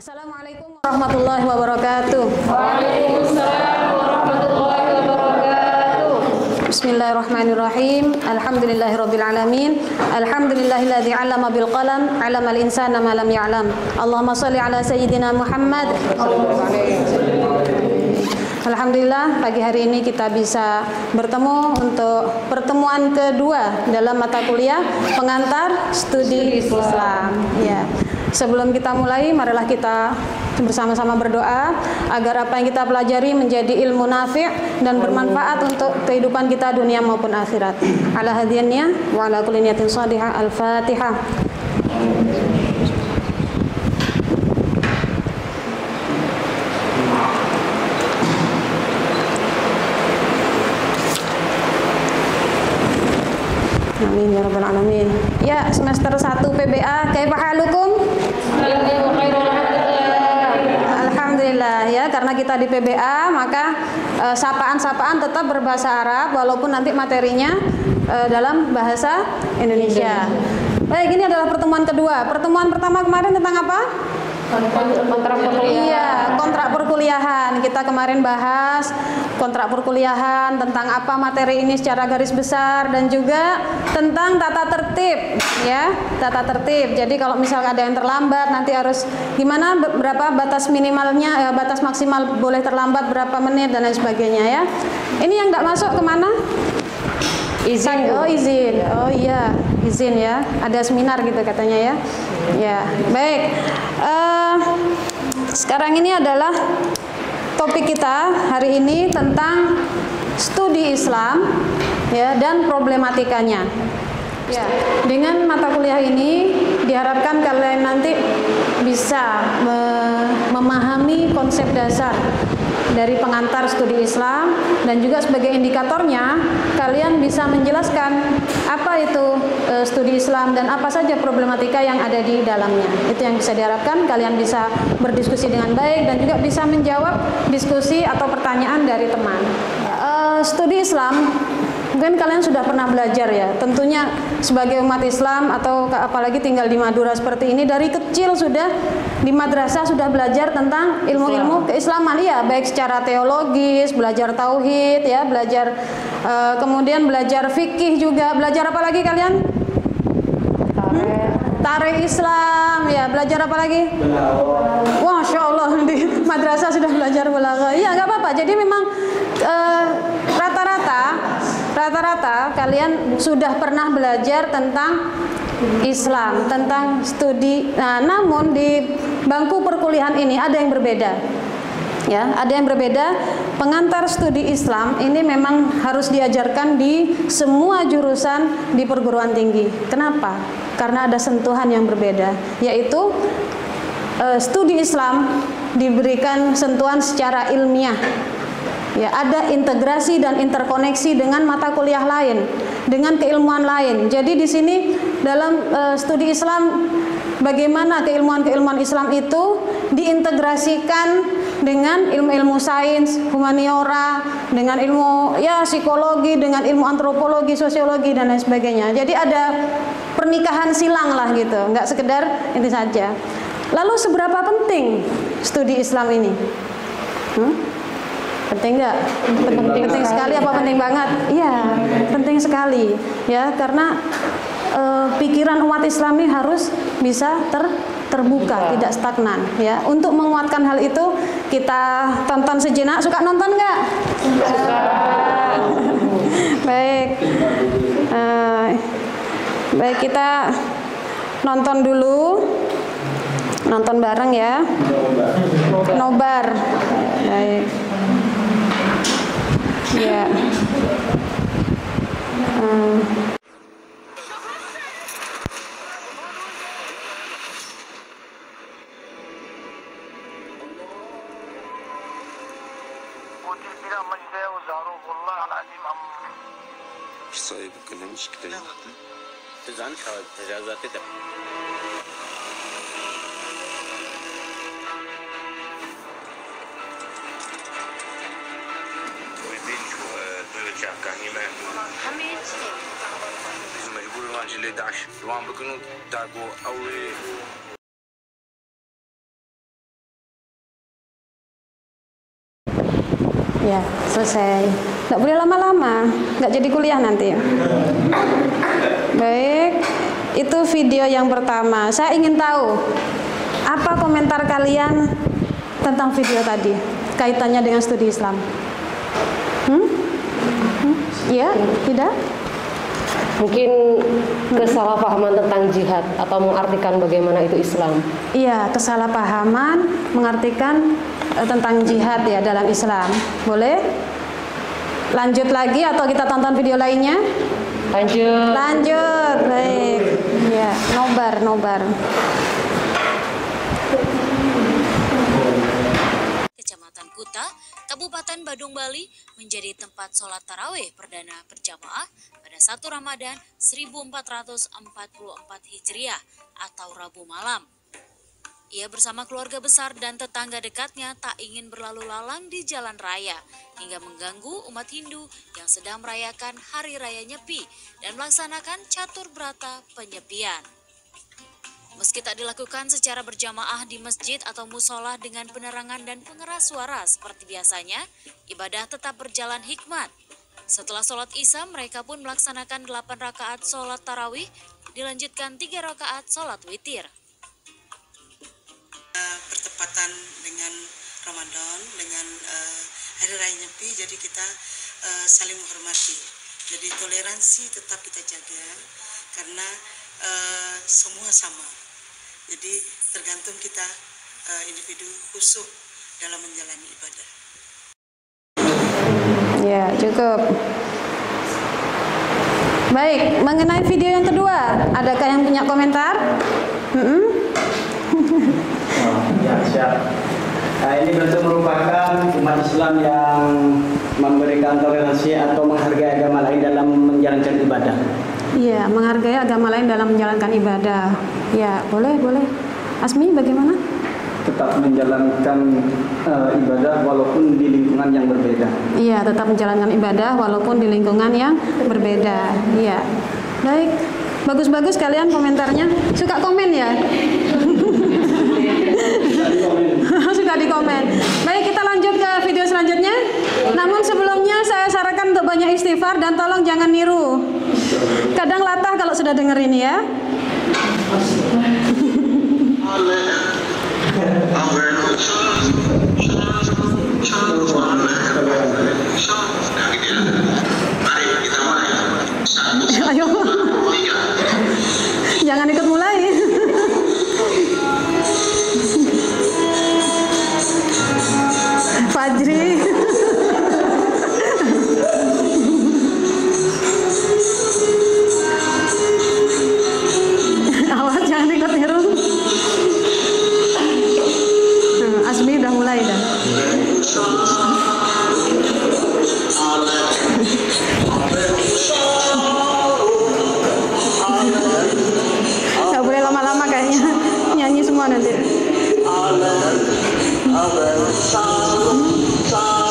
Assalamualaikum warahmatullahi wabarakatuh. Waalaikumsalam warahmatullahi wabarakatuh. Bismillahirrahmanirrahim. Alhamdulillahirabbil alamin. Alhamdulillahilladzi 'allama bil qalam, 'allamal insana ma lam ya'lam. Allahumma shalli ala sayyidina Muhammad. Alhamdulillah pagi hari ini kita bisa bertemu untuk pertemuan kedua dalam mata kuliah pengantar studi Islam. Ya. Sebelum kita mulai, marilah kita bersama-sama berdoa agar apa yang kita pelajari menjadi ilmu nafi' dan bermanfaat untuk kehidupan kita dunia maupun akhirat. Ala hadiyannya wa ala kulli niyatin shadihah. Al-Fatihah. Amin ya rabbal alamin. Ya, semester 1 PBA, kaifa halukum? Alhamdulillah ya, karena kita di PBA maka sapaan-sapaan tetap berbahasa Arab walaupun nanti materinya dalam bahasa Indonesia. Baik, ini adalah pertemuan kedua. Pertemuan pertama kemarin tentang apa? Kontrak perkuliahan. Iya, kontrak perkuliahan. Kita kemarin bahas kontrak perkuliahan, tentang apa materi ini secara garis besar, dan juga tentang tata tertib, ya, tata tertib. Jadi kalau misalnya ada yang terlambat, nanti harus gimana, berapa batas minimalnya, batas maksimal boleh terlambat berapa menit dan lain sebagainya, ya. Ini yang nggak masuk kemana? Izin. Oh, izin. Oh iya, izin ya. Ada seminar gitu katanya ya. Ya, baik. Sekarang ini adalah topik kita hari ini tentang studi Islam ya dan problematikanya. Ya, dengan mata kuliah ini diharapkan kalian nanti bisa memahami konsep dasar dari pengantar studi Islam, dan juga sebagai indikatornya kalian bisa menjelaskan apa itu studi Islam dan apa saja problematika yang ada di dalamnya. Itu yang bisa diharapkan, kalian bisa berdiskusi dengan baik dan juga bisa menjawab diskusi atau pertanyaan dari teman. Studi Islam mungkin kalian sudah pernah belajar ya, tentunya sebagai umat Islam atau apalagi tinggal di Madura seperti ini, dari kecil sudah di madrasah sudah belajar tentang ilmu-ilmu keislaman, ya, baik secara teologis, belajar tauhid ya, belajar kemudian belajar fikih juga, belajar apa lagi kalian? Tarikh Islam, ya, belajar apa lagi? Wah, Masya Allah, di madrasah sudah belajar balaghah. Iya, nggak apa-apa. Jadi memang rata-rata kalian sudah pernah belajar tentang Islam, tentang studi. Nah, namun di bangku perkuliahan ini ada yang berbeda. Ya, ada yang berbeda. Pengantar studi Islam ini memang harus diajarkan di semua jurusan di perguruan tinggi. Kenapa? Karena ada sentuhan yang berbeda, yaitu studi Islam diberikan sentuhan secara ilmiah. Ya, ada integrasi dan interkoneksi dengan mata kuliah lain, dengan keilmuan lain. Jadi di sini dalam studi Islam, bagaimana keilmuan-keilmuan Islam itu diintegrasikan dengan ilmu-ilmu sains, humaniora, dengan ilmu ya psikologi, dengan ilmu antropologi, sosiologi dan lain sebagainya. Jadi ada pernikahan silang lah gitu, nggak sekedar itu saja. Lalu seberapa penting studi Islam ini? Penting nggak? Penting sekali apa penting banget? Iya, penting sekali ya, karena pikiran umat Islam ini harus bisa terbuka, tidak stagnan ya. Untuk menguatkan hal itu kita tonton sejenak. Suka nonton nggak? Baik, baik, kita nonton dulu, nonton bareng ya. Nobar, baik. Ya. صايب كلام مش كده تزعلش على تجاوزاتك مجبور الواحد اللي 11 طبعا بكونوا تاكو او Ya, selesai. Nggak boleh lama-lama, nggak jadi kuliah nanti. Baik, itu video yang pertama. Saya ingin tahu apa komentar kalian tentang video tadi, kaitannya dengan studi Islam. Ya, tidak? Mungkin kesalahpahaman tentang jihad atau mengartikan bagaimana itu Islam. Iya, kesalahpahaman mengartikan tentang jihad ya dalam Islam. Boleh? Lanjut lagi atau kita tonton video lainnya? Lanjut. Lanjut, baik. Ya, nobar. Kecamatan Kuta, Kabupaten Badung, Bali menjadi tempat sholat tarawih perdana berjamaah pada 1 Ramadan 1444 Hijriah atau Rabu malam. Ia bersama keluarga besar dan tetangga dekatnya tak ingin berlalu lalang di jalan raya hingga mengganggu umat Hindu yang sedang merayakan Hari Raya Nyepi dan melaksanakan catur berata penyepian. Meski tak dilakukan secara berjamaah di masjid atau musola dengan penerangan dan pengeras suara seperti biasanya, ibadah tetap berjalan hikmat. Setelah sholat Isya, mereka pun melaksanakan 8 rakaat sholat tarawih, dilanjutkan 3 rakaat sholat witir. Bertepatan dengan Ramadan, dengan Hari Raya Nyepi, jadi kita saling menghormati. Jadi toleransi tetap kita jaga, karena semua sama. Jadi tergantung kita individu khusyuk dalam menjalani ibadah. Ya, cukup. Baik, mengenai video yang kedua, adakah yang punya komentar? Ya, siap. Nah, ini bentuk merupakan umat Islam yang memberikan toleransi atau menghargai agama lain dalam menjalankan ibadah. Iya, menghargai agama lain dalam menjalankan ibadah. Ya, boleh. Asmi, bagaimana? Tetap menjalankan ibadah walaupun di lingkungan yang berbeda. Iya, tetap menjalankan ibadah walaupun di lingkungan yang berbeda. Iya. Baik, bagus-bagus kalian komentarnya. Suka komen ya? Suka di komen. Baik, kita lanjut ke video selanjutnya. Namun sebelumnya saya sarankan untuk banyak istighfar dan tolong jangan niru. Kadang latah kalau sudah denger ini ya. Ayo. Jangan ikut mulai. Fajri. Awas jangan ikut niru. Asmi udah mulai dah. Gak boleh lama-lama kayaknya, nyanyi semua nanti.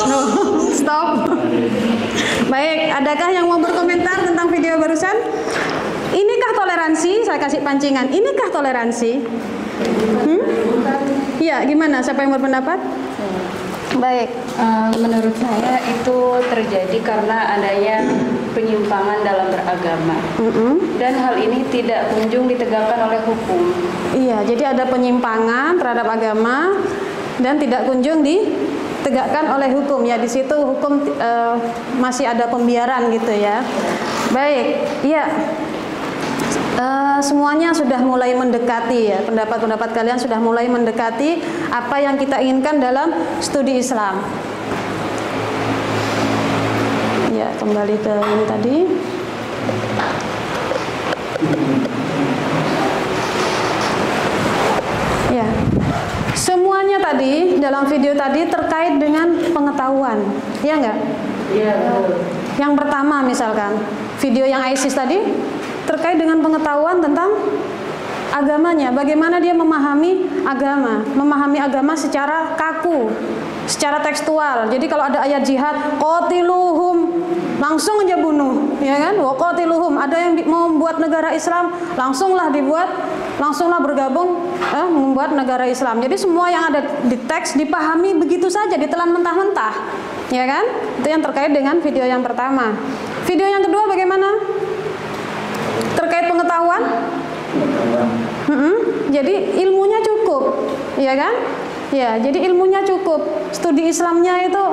No, stop. Baik, adakah yang mau berkomentar tentang video barusan? Inikah toleransi? Saya kasih pancingan. Inikah toleransi? Iya, gimana? Siapa yang berpendapat? Baik. Menurut saya itu terjadi karena adanya penyimpangan dalam beragama. Dan hal ini tidak kunjung ditegakkan oleh hukum. Iya, jadi ada penyimpangan terhadap agama dan tidak kunjung ditegakkan oleh hukum. Ya, di situ hukum masih ada pembiaran gitu ya. Baik, iya. Semuanya sudah mulai mendekati ya, pendapat-pendapat kalian sudah mulai mendekati apa yang kita inginkan dalam studi Islam. Ya, kembali ke ini tadi. Ya, semuanya tadi dalam video tadi terkait dengan pengetahuan, ya enggak? Iya. Yang pertama misalkan video yang ISIS tadi terkait dengan pengetahuan tentang agamanya, bagaimana dia memahami agama secara kaku, secara tekstual. Jadi kalau ada ayat jihad, qatiluhum, langsung aja bunuh, ya kan? Wa qatiluhum, ada yang mau membuat negara Islam, langsunglah bergabung membuat negara Islam. Jadi semua yang ada di teks dipahami begitu saja, ditelan mentah-mentah. Ya kan? Itu yang terkait dengan video yang pertama. Video yang kedua bagaimana? Terkait pengetahuan? Jadi ilmunya cukup, ya kan? Ya, jadi ilmunya cukup. Studi Islamnya itu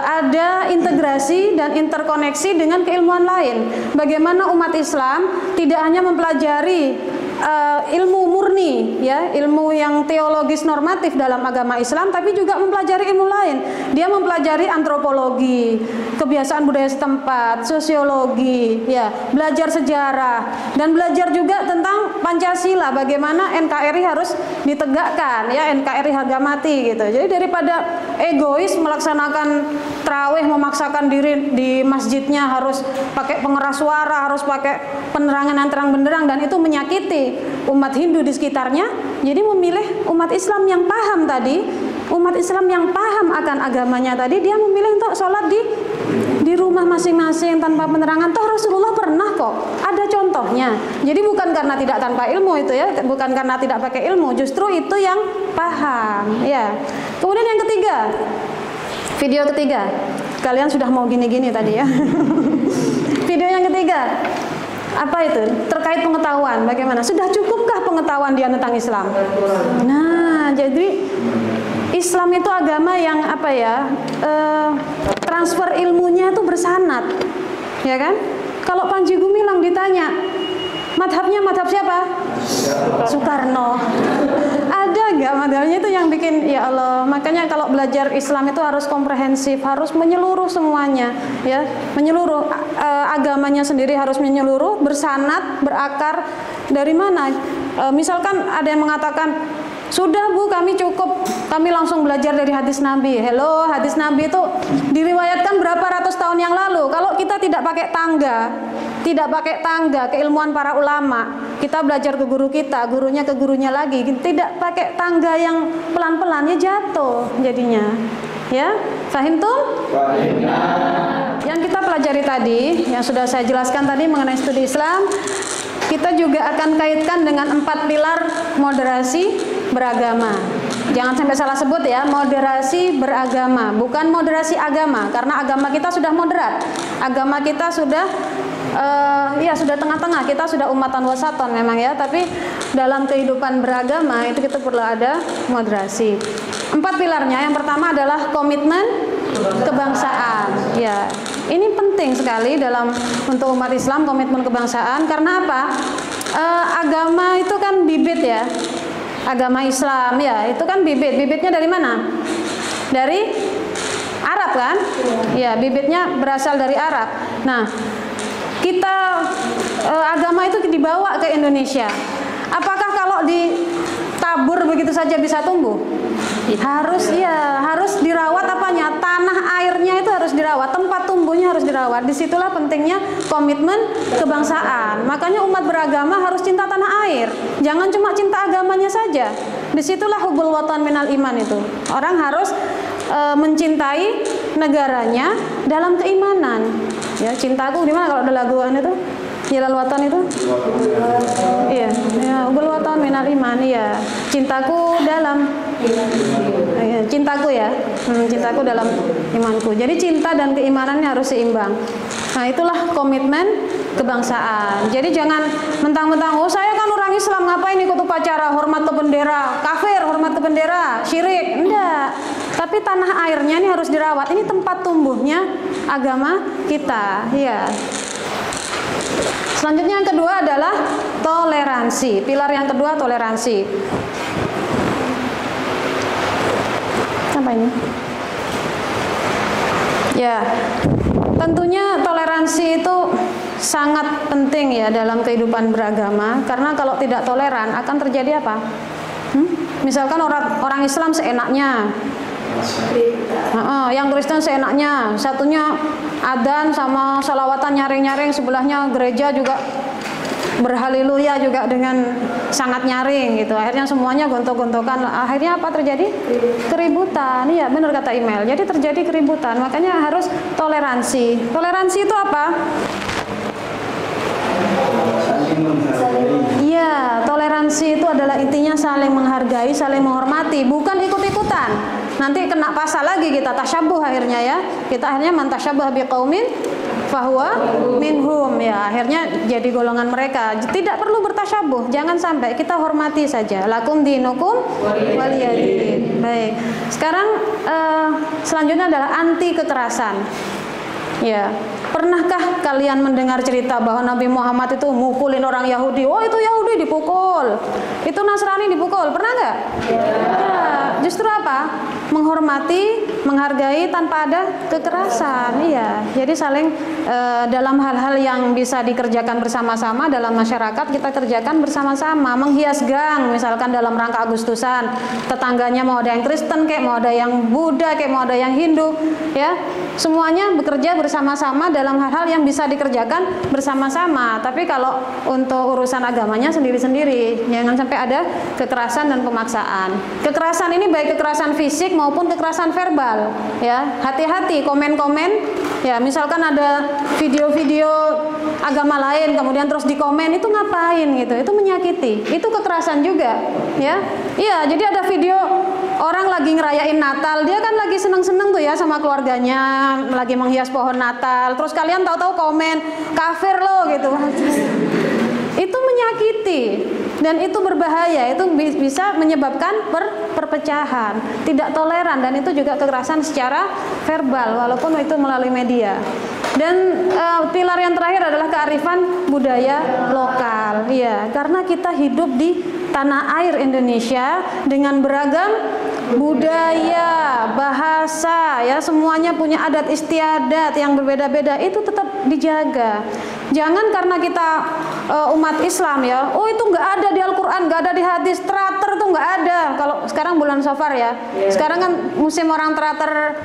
ada integrasi dan interkoneksi dengan keilmuan lain. Bagaimana umat Islam tidak hanya mempelajari ilmu murni, ya, ilmu yang teologis normatif dalam agama Islam, tapi juga mempelajari ilmu lain. Dia mempelajari antropologi, kebiasaan budaya setempat, sosiologi, ya, belajar sejarah, dan belajar juga tentang Pancasila, bagaimana NKRI harus ditegakkan, ya, NKRI harga mati gitu. Jadi daripada egois melaksanakan tarawih, memaksakan diri di masjidnya harus pakai pengeras suara, harus pakai penerangan yang terang benderang, dan itu menyakiti umat Hindu di sekitarnya. Jadi memilih umat Islam yang paham tadi, umat Islam yang paham akan agamanya tadi, dia memilih untuk sholat di rumah masing-masing tanpa penerangan. Toh Rasulullah pernah kok, ada contohnya. Jadi bukan karena tidak tanpa ilmu itu, ya, bukan karena tidak pakai ilmu, justru itu yang paham, ya. Kemudian yang ketiga, video ketiga, kalian sudah mau gini-gini tadi, ya. Video yang ketiga, apa itu? Terkait pengetahuan, bagaimana? Sudah cukupkah pengetahuan dia tentang Islam? Nah, jadi Islam itu agama yang apa ya? Transfer ilmunya itu bersanad, ya kan? Kalau Panji Gumilang ditanya, madhabnya madhab siapa? Soekarno. Ada nggak madhabnya? Itu yang bikin, ya Allah. Makanya kalau belajar Islam itu harus komprehensif, harus menyeluruh semuanya, ya, menyeluruh. Agamanya sendiri harus menyeluruh, bersanad, berakar. Dari mana? Misalkan ada yang mengatakan, sudah Bu, kami cukup, kami langsung belajar dari hadis Nabi. Hello, hadis Nabi itu diriwayatkan berapa ratus tahun yang lalu. Kalau kita tidak pakai tangga keilmuan para ulama, kita belajar ke guru kita, gurunya ke gurunya lagi, tidak pakai tangga yang pelan-pelan, ya jatuh jadinya. Ya, fahim tuh? Yang kita pelajari tadi, yang sudah saya jelaskan tadi mengenai studi Islam, kita juga akan kaitkan dengan 4 pilar moderasi beragama. Jangan sampai salah sebut, ya, moderasi beragama, bukan moderasi agama, karena agama kita sudah moderat. Agama kita sudah ya sudah tengah-tengah, kita sudah umatan wasaton memang, ya, tapi dalam kehidupan beragama itu kita perlu ada moderasi. 4 pilarnya, yang pertama adalah komitmen kebangsaan. Ya, ini penting sekali dalam untuk umat Islam, komitmen kebangsaan. Karena apa? Agama itu kan bibit, ya. Agama Islam, ya, itu kan bibit. Bibitnya dari mana? Dari Arab kan? Ya, bibitnya berasal dari Arab. Nah, kita agama itu dibawa ke Indonesia. Apakah kalau ditabur begitu saja bisa tumbuh? Harus, ya, harus dirawat apanya? Tanah airnya itu harus dirawat, tempat tumbuhnya harus dirawat. Disitulah pentingnya komitmen kebangsaan. Makanya umat beragama harus cinta tanah air. Jangan cuma cinta agamanya saja. Disitulah hubul watan minal iman itu. Orang harus mencintai negaranya dalam keimanan. Ya, cintaku di mana kalau ada laguan itu? Hilal watan itu? Iya, ya, hubul watan minal iman, iya. Cintaku dalam cintaku, ya, cintaku dalam imanku. Jadi cinta dan keimanannya harus seimbang. Nah, itulah komitmen kebangsaan. Jadi jangan mentang-mentang, oh saya kan orang Islam, ngapain ikut upacara hormat ke bendera, kafir, hormat ke bendera, syirik. Enggak. Tapi tanah airnya ini harus dirawat. Ini tempat tumbuhnya agama kita, ya. Selanjutnya yang kedua adalah toleransi. Pilar yang kedua toleransi. Apa ini? Ya, tentunya toleransi itu sangat penting, ya, dalam kehidupan beragama. Karena kalau tidak toleran akan terjadi apa? Misalkan orang Islam seenaknya, yang Kristen seenaknya, satunya adzan sama salawatan nyaring-nyaring, sebelahnya gereja juga berhaleluya juga dengan sangat nyaring gitu. Akhirnya semuanya gontok-gontokan. Akhirnya apa terjadi? Keributan. Iya, benar kata Email. Jadi terjadi keributan. Makanya harus toleransi. Toleransi itu apa? Iya, toleransi itu adalah intinya saling menghargai, saling menghormati, bukan ikut-ikutan. nanti kena pasal lagi kita tasyabuh akhirnya ya. Kita akhirnya man tasyabbah biqaumin fahuwa minhum ya, akhirnya jadi golongan mereka. Tidak perlu bertasyabuh, jangan sampai, kita hormati saja. Lakum dinukum waliyadin. Baik. Sekarang selanjutnya adalah anti kekerasan. Ya, pernahkah kalian mendengar cerita bahwa Nabi Muhammad itu mukulin orang Yahudi? Oh, itu Yahudi dipukul, itu Nasrani dipukul. Pernah nggak? Ya, justru apa? Menghormati, menghargai tanpa ada kekerasan. Iya, jadi saling dalam hal-hal yang bisa dikerjakan bersama-sama dalam masyarakat, kita kerjakan bersama-sama. Menghias gang, misalkan dalam rangka Agustusan, tetangganya mau ada yang Kristen, kayak mau ada yang Buddha, kayak mau ada yang Hindu, ya. Semuanya bekerja bersama-sama dalam hal-hal yang bisa dikerjakan bersama-sama. Tapi kalau untuk urusan agamanya sendiri-sendiri, jangan sampai ada kekerasan dan pemaksaan. Kekerasan ini baik kekerasan fisik maupun kekerasan verbal, ya. Hati-hati komen-komen, ya. Misalkan ada video-video agama lain kemudian terus dikomen, itu ngapain gitu? Itu menyakiti. Itu kekerasan juga, ya. Iya, jadi ada video orang lagi ngerayain Natal, dia kan lagi seneng-seneng tuh ya sama keluarganya, lagi menghias pohon Natal, terus kalian tahu-tahu komen kafir loh gitu. Itu menyakiti dan itu berbahaya, itu bisa menyebabkan perpecahan, tidak toleran, dan itu juga kekerasan secara verbal walaupun itu melalui media. Dan pilar yang terakhir adalah kearifan budaya lokal. Iya, karena kita hidup di tanah air Indonesia dengan beragam budaya, bahasa, ya, semuanya punya adat istiadat yang berbeda-beda, itu tetap dijaga. Jangan karena kita umat Islam ya, oh itu nggak ada di Al-Quran, nggak ada di hadis, terater tuh nggak ada. Kalau sekarang bulan Safar ya, sekarang kan musim orang terater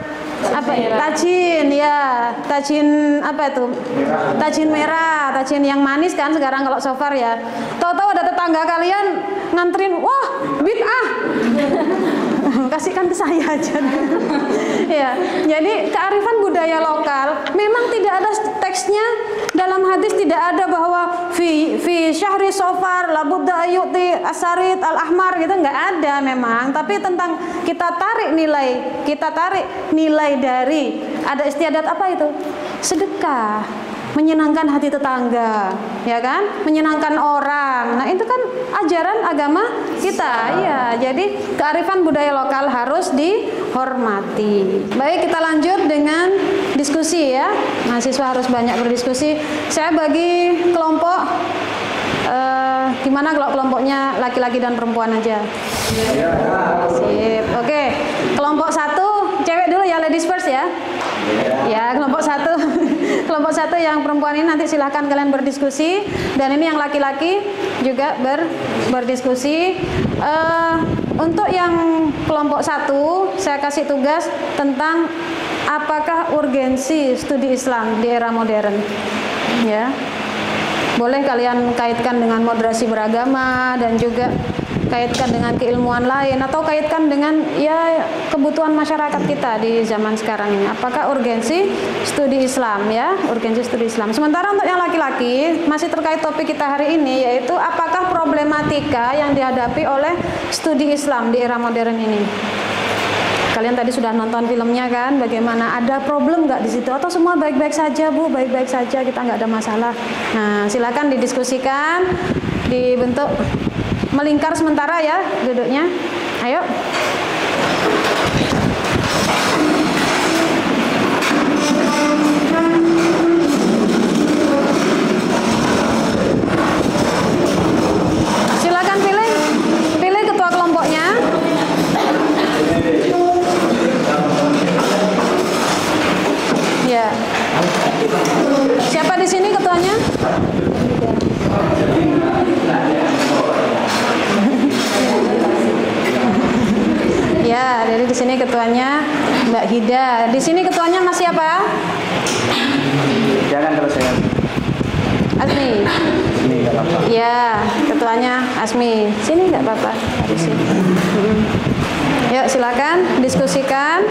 apa ya, tajin ya, tajin apa itu, tajin merah, tajin yang manis kan sekarang kalau Safar ya. Tahu-tahu ada tetangga kalian nganterin, wah bid'ah. Kasihkan ke saya aja. Ya, jadi kearifan budaya lokal memang tidak ada teksnya, dalam hadis tidak ada bahwa fi syahri Safar labudda ayyuti asarit al-ahmar gitu, nggak ada memang. Tapi tentang kita tarik nilai dari ada istiadat apa itu? Sedekah, menyenangkan hati tetangga, ya kan? Menyenangkan orang. Nah, itu kan ajaran agama kita. Ya, jadi kearifan budaya lokal harus dihormati. Baik, kita lanjut dengan diskusi ya. Mahasiswa harus banyak berdiskusi. Saya bagi kelompok gimana kalau kelompoknya laki-laki dan perempuan aja? Sip. Oke. Kelompok 1 cewek dulu ya, ladies first ya. Ya, kelompok 1 kelompok 1 yang perempuan ini nanti silahkan kalian berdiskusi, dan ini yang laki-laki juga berdiskusi. Untuk yang kelompok 1 saya kasih tugas tentang apakah urgensi studi Islam di era modern, ya. Boleh kalian kaitkan dengan moderasi beragama dan juga kaitkan dengan keilmuan lain, atau kaitkan dengan ya kebutuhan masyarakat kita di zaman sekarang ini. Apakah urgensi studi Islam, ya, urgensi studi Islam. Sementara untuk yang laki-laki masih terkait topik kita hari ini, yaitu apakah problematika yang dihadapi oleh studi Islam di era modern ini. Kalian tadi sudah nonton filmnya kan, bagaimana, ada problem nggak di situ, atau semua baik-baik saja Bu, baik-baik saja, kita nggak ada masalah. Nah, silakan didiskusikan, dibentuk melingkar sementara ya duduknya. Ayo. Silakan pilih ketua kelompoknya. Ya. Siapa di sini ketuanya? Ya, jadi di sini ketuanya Mbak Hida. Di sini ketuanya Mas siapa? Jangan terus ya. Asmi. Ini enggak apa-apa. Ya, ketuanya Asmi. Sini nggak apa-apa. Di sini. Yuk, silakan diskusikan.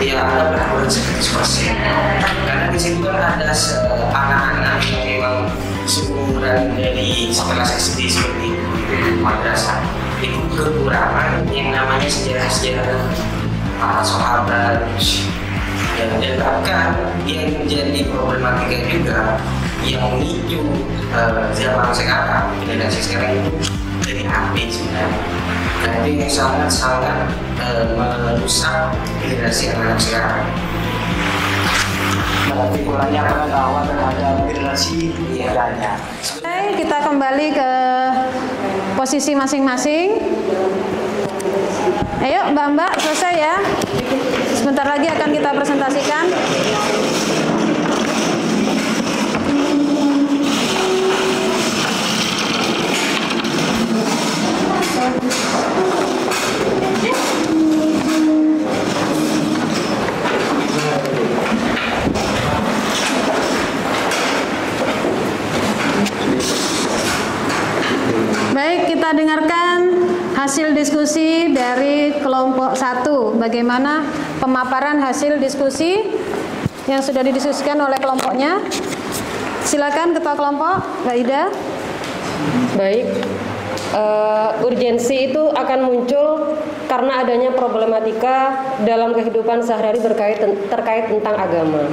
ya ada berkurang 100%. Karena di situ kan ada anak-anak yang memang seumuran dari sekelas SD seperti madrasah, itu kekurangan yang namanya sejarah-sejarah para sahabat. Dan bahkan yang menjadi problematika juga yang memicu zaman sekarang, generasi sekarang itu dari HP sebenarnya. Nah itu yang sangat-sangat merusak generasi anak sekarang. Berarti kurangnya pengetahuan terhadap generasi mudanya. Oke, kita kembali ke posisi masing-masing. Ayo Mbak-mbak, selesai ya. Sebentar lagi akan kita presentasikan. Baik, kita dengarkan hasil diskusi dari kelompok 1. Bagaimana pemaparan hasil diskusi yang sudah didiskusikan oleh kelompoknya. Silakan ketua kelompok, Mbak Ida. Baik, urgensi itu akan muncul karena adanya problematika dalam kehidupan sehari-hari terkait tentang agama.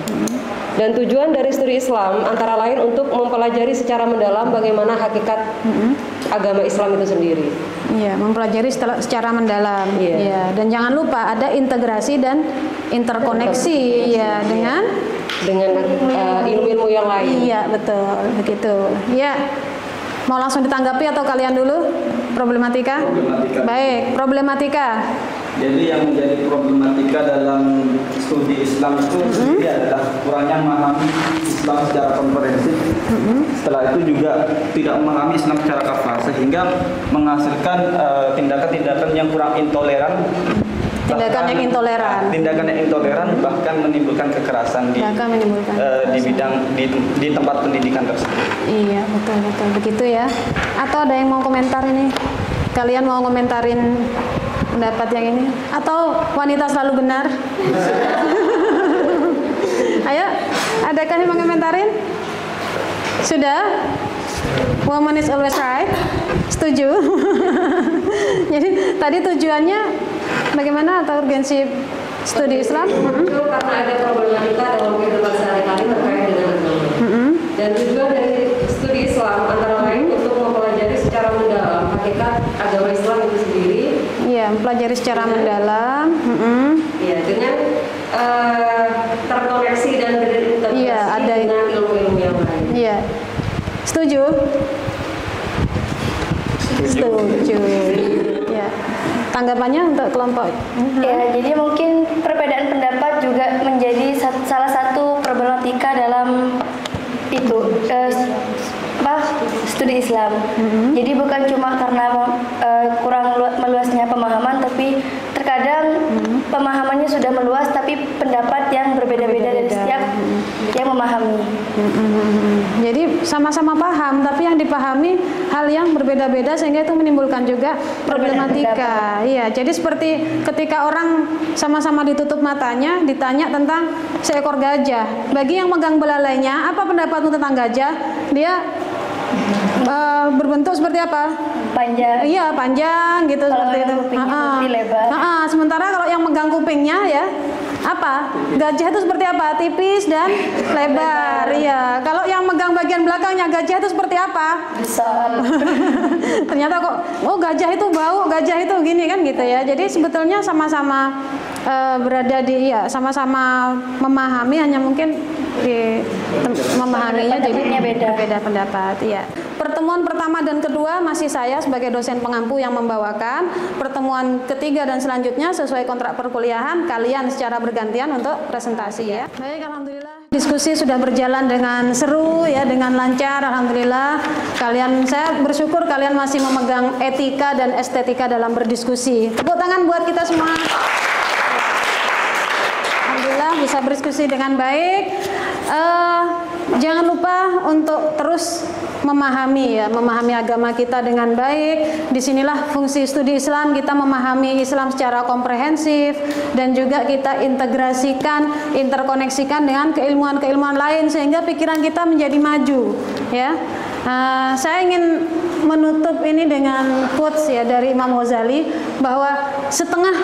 Dan tujuan dari studi Islam antara lain untuk mempelajari secara mendalam bagaimana hakikat agama Islam itu sendiri. Iya, mempelajari secara mendalam. Iya. Dan jangan lupa ada integrasi dan interkoneksi ya dengan ilmu-ilmu yang lain. Iya, betul. Begitu. Ya. Mau langsung ditanggapi atau kalian dulu? Problematika? Baik, problematika. Jadi yang menjadi problematika dalam studi Islam itu adalah kurangnya memahami Islam secara komprehensif. Setelah itu juga tidak memahami Islam secara kafah, sehingga menghasilkan tindakan-tindakan yang kurang intoleran. Tindakan yang intoleran bahkan menimbulkan kekerasan di tempat pendidikan tersebut. Iya, betul begitu ya. Atau ada yang mau komentar ini? Kalian mau komentarin pendapat yang ini? Atau wanita selalu benar? Ayo, adakah yang mau komentarin? Sudah? Woman is always right. Setuju? Jadi tadi tujuannya bagaimana atau urgensi studi Islam? Muncul karena ada problematika dalam kehidupan sehari-hari terkait dengan agama. Dan tujuan dari studi Islam antara lain untuk mempelajari secara mendalam hakikat agama Islam itu sendiri. Iya, mempelajari secara mendalam. Iya, dengan terkoneksi dan terintegrasi dengan ilmu-ilmu yang lain. Iya. Setuju? Setuju. Ya. Tanggapannya untuk kelompok? Ya, jadi mungkin perbedaan pendapat juga menjadi salah satu problematika dalam itu studi Islam. Jadi bukan cuma karena kurang meluasnya pemahaman, tapi terkadang pemahamannya sudah meluas, tapi pendapat yang berbeda-beda dari setiap yang memahami. Jadi sama-sama paham, tapi yang dipahami hal yang berbeda-beda sehingga itu menimbulkan juga problematika. Iya, jadi seperti ketika orang sama-sama ditutup matanya, ditanya tentang seekor gajah. Bagi yang megang belalainya, apa pendapatmu tentang gajah? Dia berbentuk seperti apa? Panjang. Iya, panjang gitu. Kalau seperti itu. Lebar. Sementara kalau yang megang kupingnya ya, apa? Gajah itu seperti apa? Tipis dan lebar. Iya. Kalau yang megang bagian belakangnya gajah itu seperti apa? Besar. Ternyata kok, oh gajah itu bau, gajah itu gini kan gitu ya. Jadi sebetulnya sama-sama berada di, ya sama-sama memahami, hanya mungkin memahaminya jadi berbeda pendapat. Ya. Pertemuan pertama dan kedua masih saya sebagai dosen pengampu yang membawakan. Pertemuan ketiga dan selanjutnya sesuai kontrak perkuliahan kalian secara bergantian untuk presentasi ya. Baik, alhamdulillah. Diskusi sudah berjalan dengan seru ya, dengan lancar, alhamdulillah. Saya bersyukur kalian masih memegang etika dan estetika dalam berdiskusi. Tepuk tangan buat kita semua. Alhamdulillah bisa berdiskusi dengan baik. jangan lupa untuk terus memahami agama kita dengan baik. Disinilah fungsi studi Islam, kita memahami Islam secara komprehensif dan juga kita integrasikan, interkoneksikan dengan keilmuan-keilmuan lain sehingga pikiran kita menjadi maju, ya. Saya ingin menutup ini dengan quotes ya dari Imam Ghazali bahwa setengah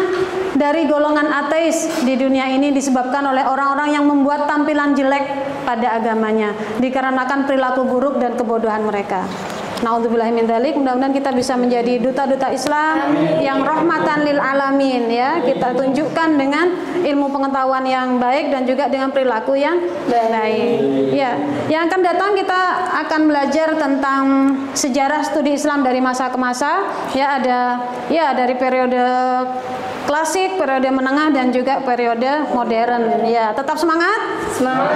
dari golongan ateis di dunia ini disebabkan oleh orang-orang yang membuat tampilan jelek pada agamanya dikarenakan perilaku buruk dan kebodohan mereka. Na'udzubillahi min dzalik. Mudah-mudahan kita bisa menjadi duta-duta Islam yang rahmatan lil alamin, ya. Kita tunjukkan dengan ilmu pengetahuan yang baik dan juga dengan perilaku yang baik. Ya, yang akan datang kita akan belajar tentang sejarah studi Islam dari masa ke masa. Ya, ada dari periode klasik, periode menengah dan juga periode modern. Ya, tetap semangat. Semangat.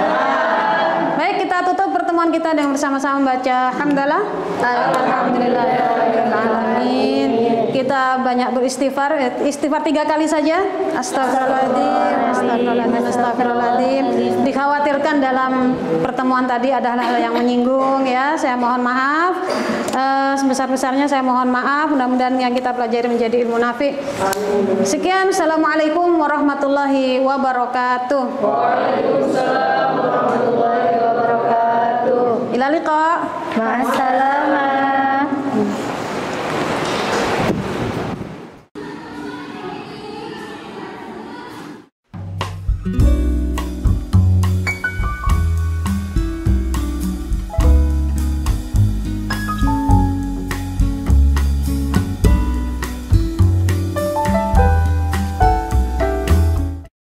Baik, kita tutup pertemuan kita dengan bersama-sama membaca hamdalah. Alhamdulillahirrahmanirrahim. Kita banyak beristighfar, istighfar 3 kali saja. Astagfirullahaladzim, astagfirullahaladzim, astagfirullahaladzim. Dikhawatirkan dalam pertemuan tadi ada hal-hal yang menyinggung, ya. Saya mohon maaf. Sebesar-besarnya saya mohon maaf. Mudah-mudahan yang kita pelajari menjadi ilmu nafi. Sekian, assalamualaikum warahmatullahi wabarakatuh. Waalaikumsalam warahmatullahi wabarakatuh. Ila liqa. Ma'assalamah.